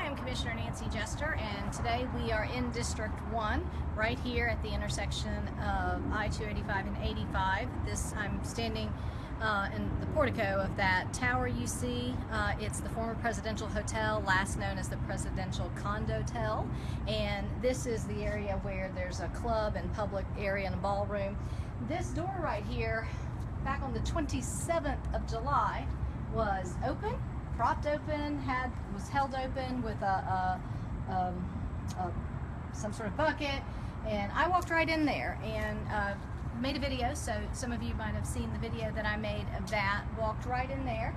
I'm Commissioner Nancy Jester, and today we are in District 1, right here at the intersection of I-285 and 85. I'm standing in the portico of that tower you see. It's the former Presidential Hotel, last known as the Presidential Condotel, and this is the area where there's a club and public area and a ballroom. This door right here, back on the 27th of July, was open, propped open, was held open with some sort of bucket, and I walked right in there and made a video, so some of you might have seen the video that I made of that. Walked right in there,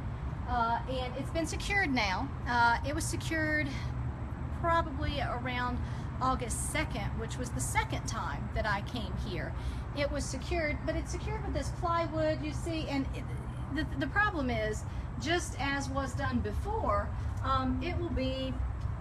and it's been secured now. It was secured probably around August 2nd, which was the second time that I came here. It was secured, but it's secured with this plywood, you see, and the problem is, just as was done before,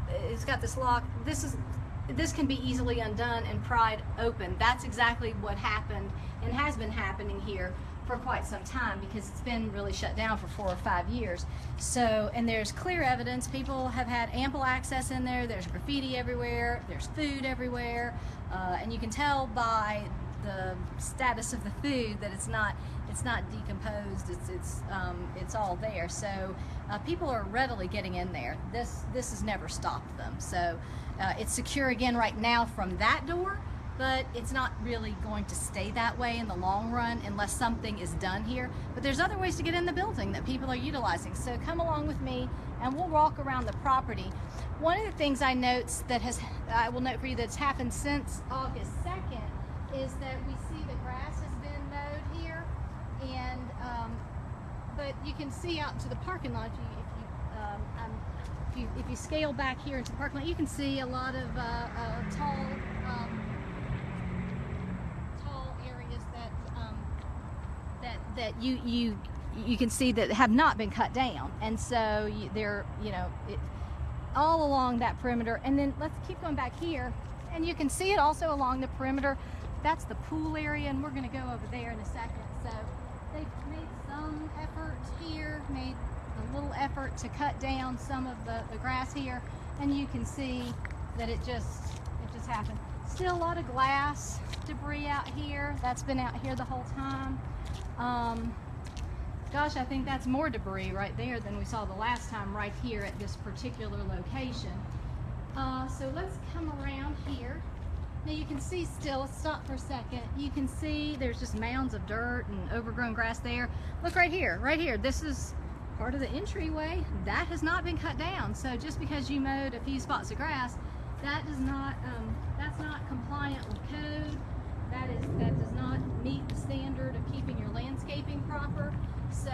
it's got this lock. This can be easily undone and pried open. That's exactly what happened and has been happening here for quite some time, because it's been really shut down for 4 or 5 years. So, and there's clear evidence. People have had ample access in there. There's graffiti everywhere. There's food everywhere, and you can tell by the status of the food that it's not decomposed. It's all there. So people are readily getting in there. This has never stopped them. So it's secure again right now from that door, but it's not really going to stay that way in the long run unless something is done here. But there's other ways to get in the building that people are utilizing. So come along with me and we'll walk around the property. One of the things I will note for you that's happened since August 2nd is that we see the grass has been mowed here, and but you can see out into the parking lot. If you scale back here into the parking lot, you can see a lot of tall areas that you can see that have not been cut down, and so they're all along that perimeter. And then let's keep going back here, and you can see it also along the perimeter. That's the pool area, and we're going to go over there in a second. So they've made some effort here, made a little effort to cut down some of the grass here, and you can see that it just happened. Still a lot of glass debris out here. That's been out here the whole time. Gosh, I think that's more debris right there than we saw the last time right here at this particular location. So let's come around here. Now you can see still, let's stop for a second. You can see there's just mounds of dirt and overgrown grass there. Look right here, this is part of the entryway. That has not been cut down. So just because you mowed a few spots of grass, that's not compliant with code. That does not meet the standard of keeping your landscaping proper. So,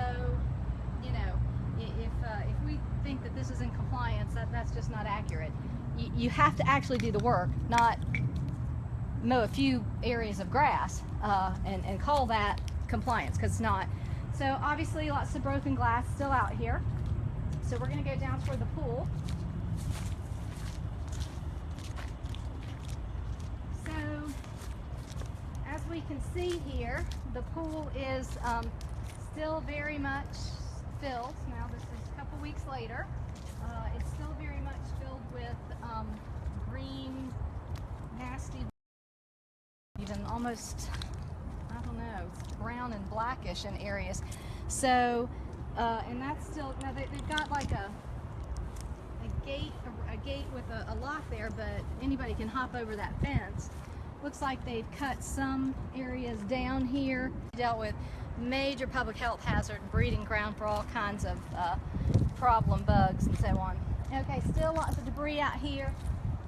if we think that this is in compliance, that's just not accurate. You have to actually do the work, not mow a few areas of grass and call that compliance, because it's not. So obviously lots of broken glass still out here. So we're going to go down toward the pool. So as we can see here, the pool is still very much filled. Now this is a couple weeks later. It's still very much filled with green, nasty, even almost, I don't know, brown and blackish in areas. So, and that's still, now they've got like a gate with a lock there, but anybody can hop over that fence. Looks like they've cut some areas down here. Dealt with major public health hazard, breeding ground for all kinds of problem bugs and so on. Okay, still lots of debris out here.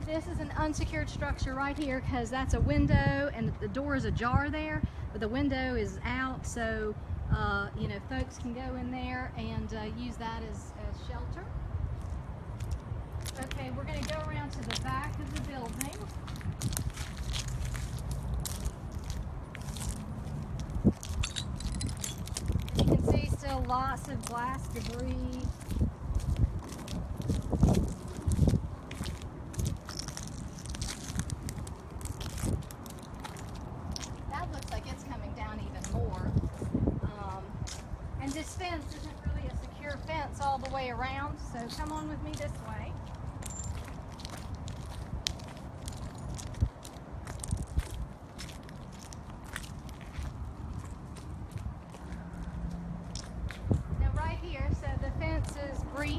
This is an unsecured structure right here because that's a window and the door is ajar there, but the window is out, so folks can go in there and use that as shelter. Okay, we're going to go around to the back of the building. You can see still lots of glass debris. And this fence isn't really a secure fence all the way around, so come on with me this way.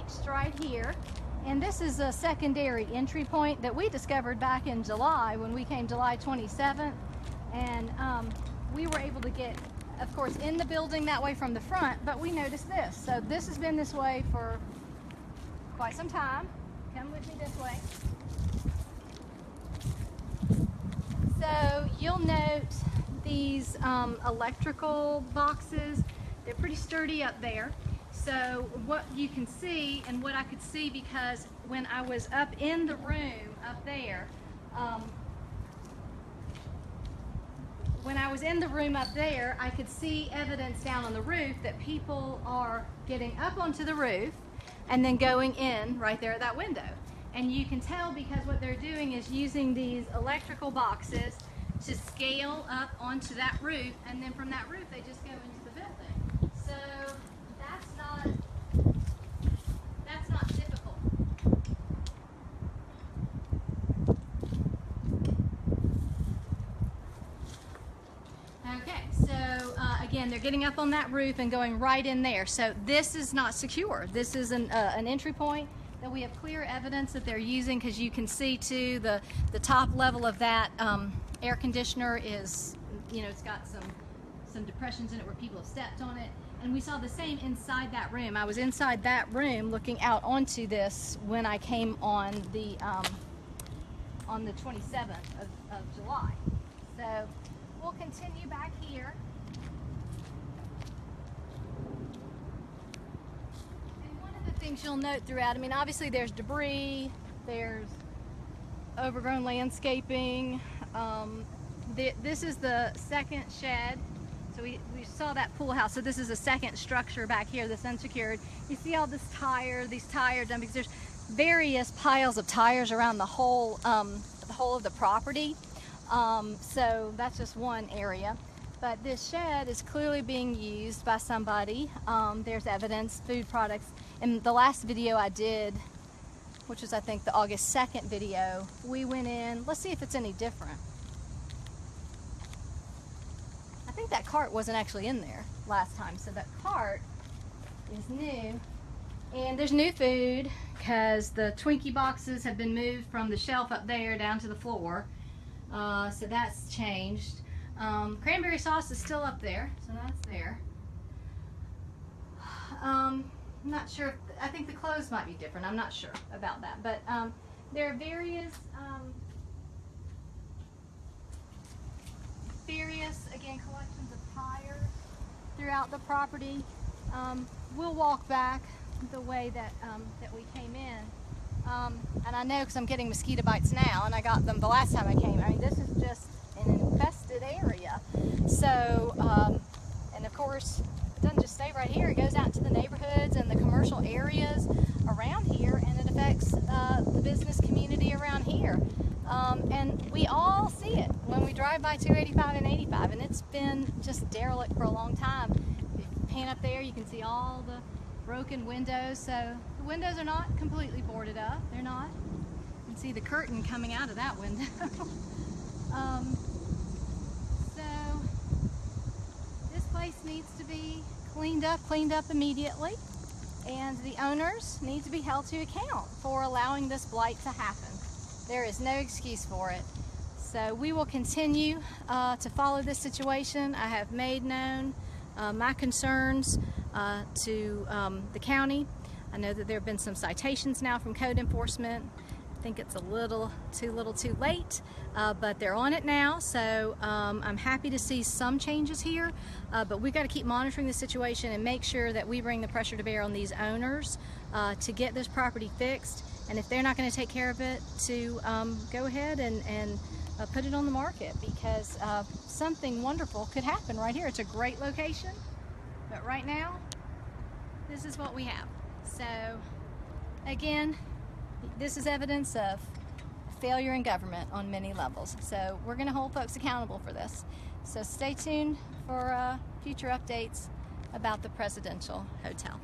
fixed right here. And this is a secondary entry point that we discovered back in July when we came July 27th. And we were able to get, of course, in the building that way from the front, but we noticed this. So this has been this way for quite some time. Come with me this way. So you'll note these electrical boxes. They're pretty sturdy up there. So what you can see, and what I could see, because when I was up in the room up there, I could see evidence down on the roof that people are getting up onto the roof and then going in right there at that window. And you can tell because what they're doing is using these electrical boxes to scale up onto that roof, and then from that roof they just go into the building. So that's not difficult. Okay, so again, they're getting up on that roof and going right in there. So this is not secure. This is an entry point that we have clear evidence that they're using, because you can see too the top level of that air conditioner is, you know, it's got some depressions in it where people have stepped on it. And we saw the same inside that room. I was inside that room looking out onto this when I came on the 27th of July. So we'll continue back here. And one of the things you'll note throughout, I mean, obviously there's debris, there's overgrown landscaping. This is the second shed. So we saw that pool house. So this is a second structure back here that's unsecured. You see all these tire dumpings. There's various piles of tires around the whole of the property. So that's just one area. But this shed is clearly being used by somebody. There's evidence, food products. In the last video I did, which was I think the August 2nd video, we went in. Let's see if it's any different. I think that cart wasn't actually in there last time, so that cart is new. And there's new food because the Twinkie boxes have been moved from the shelf up there down to the floor. So that's changed. Cranberry sauce is still up there, so that's there. I'm not sure. I think the clothes might be different. I'm not sure about that. But there are various, again, collections of tires throughout the property. We'll walk back the way that we came in. And I know because I'm getting mosquito bites now, and I got them the last time I came. I mean, this is just an infested area. So, and of course, it doesn't just stay right here. It goes out to the neighborhoods and the commercial areas around here, and it affects the business community around here. And we all see it when we drive by 285 and 85, and it's been just derelict for a long time. If you pan up there, you can see all the broken windows. So the windows are not completely boarded up. They're not. You can see the curtain coming out of that window. So this place needs to be cleaned up immediately, and the owners need to be held to account for allowing this blight to happen. There is no excuse for it. So we will continue to follow this situation. I have made known my concerns to the county. I know that there have been some citations now from code enforcement. I think it's a little too late, but they're on it now. So I'm happy to see some changes here, but we've got to keep monitoring the situation and make sure that we bring the pressure to bear on these owners to get this property fixed. And if they're not going to take care of it, to go ahead and put it on the market, because something wonderful could happen right here. It's a great location, but right now, this is what we have. So again, this is evidence of failure in government on many levels. So we're going to hold folks accountable for this. So stay tuned for future updates about the Presidential Hotel.